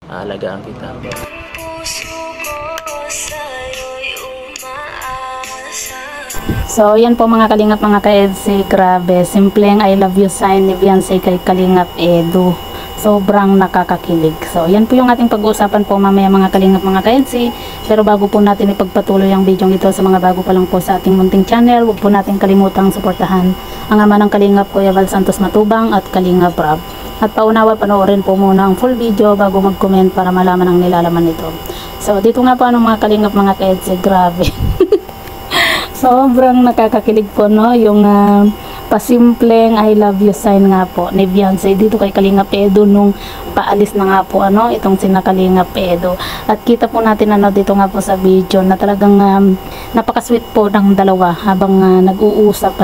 Aalagaan kita. So, yan po mga kalingap, mga ka-EDC. Grabe, simpleng I love you sign ni Beyonce kay Kalingap Edu. Sobrang nakakakilig. So, yan po yung ating pag-uusapan po mamaya mga kalingap, mga ka-EDC. Pero bago po natin ipagpatuloy ang video ito sa mga bago pa lang po sa ating munting channel, huwag po natin kalimutang suportahan ang ama ng Kalingap, Kuya Val Santos Matubang at Kalingap Rob. At paunawa, panoorin po muna ang full video bago mag-comment para malaman ang nilalaman nito. So, dito nga po mga kalingap, mga ka-EDC. Grabe. Sobrang nakakakilig po, no? Yung pasimpleng I love you sign nga po ni Beyonce dito kay Kalingap Edu nung paalis na nga po, itong sina Kalingap Edu. At kita po natin dito nga po sa video na talagang napaka-sweet po ng dalawa habang nag-uusap,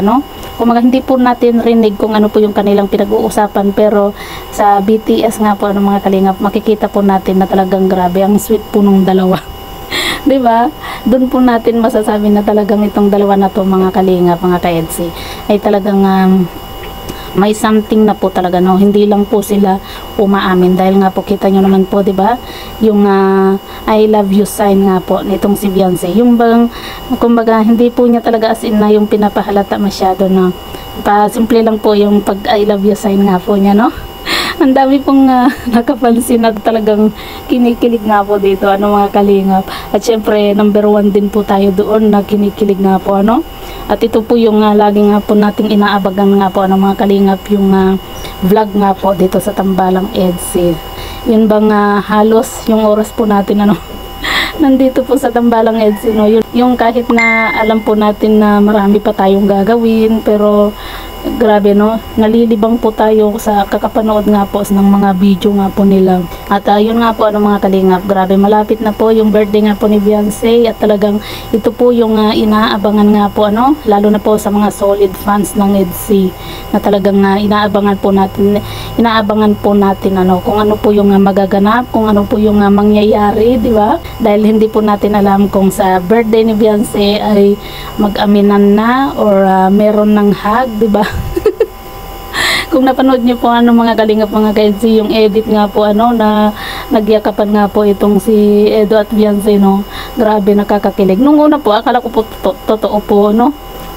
Kumaga hindi po natin rinig kung ano po yung kanilang pinag-uusapan, pero sa BTS nga po mga kalingap, makikita po natin na talagang grabe ang sweet po ng dalawa. 'Di ba? Doon po natin masasabi na talagang itong dalawa na to mga kalingap, mga ka-EDC, ay talagang may something na po talaga, hindi lang po sila umaamin dahil nga po kita nyo naman po, 'di ba? Yung I love you sign nga po nitong si Beyonce. Yung bang kumbaga hindi po niya talaga as in na yung pinapahalata masyado, simple lang po yung pag I love you sign nga po niya, Ang dami pong nakapansin at talagang kinikilig nga po dito, mga kalingap. At syempre, number 1 din po tayo doon na kinikilig nga po, At ito po yung lagi nga po nating inaabagan nga po, mga kalingap, yung vlog nga po dito sa Tambalang EDC. Yun bang halos yung oras po natin, nandito po sa Tambalang EDC, yung kahit na alam po natin na marami pa tayong gagawin, pero grabe, nalilibang po tayo sa kakapanood nga po ng mga video nga po nila. At yun nga po, mga kalingap, grabe, malapit na po yung birthday nga po ni Beyonce at talagang ito po yung inaabangan nga po, lalo na po sa mga solid fans ng EDC na talagang inaabangan po natin kung ano po yung magaganap, kung ano po yung mangyayari, di ba? Dahil hindi po natin alam kung sa birthday ni Beyonce ay mag-aminan na or meron ng hug, di ba? Kung napanood niyo po mga kalingap, mga ka-EDC, yung edit nga po na nagyakapan nga po itong si Edu at Beyonce, grabe, nakakakilig. Nung una po akala ko po totoo po,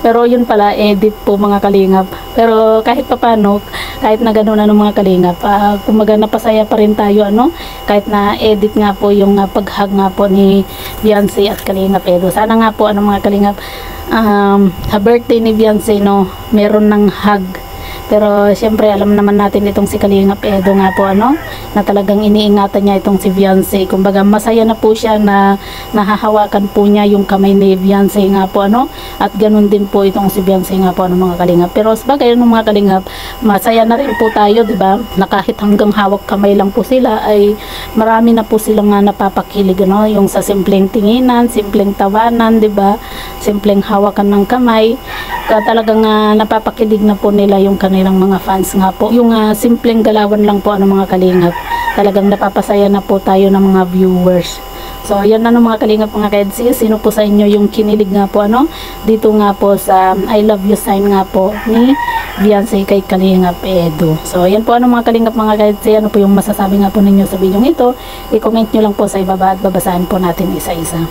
pero yun pala edit po, mga kalingap. Pero kahit papano, kahit na gano'n mga kalingap, kumaga napasaya pa rin tayo, kahit na edit nga po yung pag-hug nga po ni Beyonce at Kalingap Edu. Sana nga po mga kalingap, birthday ni Beyonce, meron ng hug. Pero syempre alam naman natin itong si Kalingap Edu nga po, na talagang iniingatan niya itong si Beyonce. Kumbaga masaya na po siya na nahahawakan po niya yung kamay ni Beyonce nga po, at ganun din po itong si Beyonce nga po, mga kalingap. Pero sabagay, mga kalingap, masaya na rin po tayo, di ba? Na kahit hanggang hawak kamay lang po sila ay marami na po silang napapakilig, yung sa simpleng tinginan, simpleng tawanan, di ba? Simpleng hawakan ng kamay, talagang napapakilig na po nila yung kanilang mga fans nga po. Yung simpleng galawan lang po, mga kalingap, talagang napapasaya na po tayo ng mga viewers. So yan mga kalingap, mga ka-EDC, sino po sa inyo yung kinilig nga po dito nga po sa I love you sign nga po ni Beyonce kay Kalingap Edu. So yan po mga kalingap, mga ka-EDC, ano po yung masasabi nga po ninyo sa video ito, i-comment nyo lang po sa ibaba at babasahin po natin isa-isa.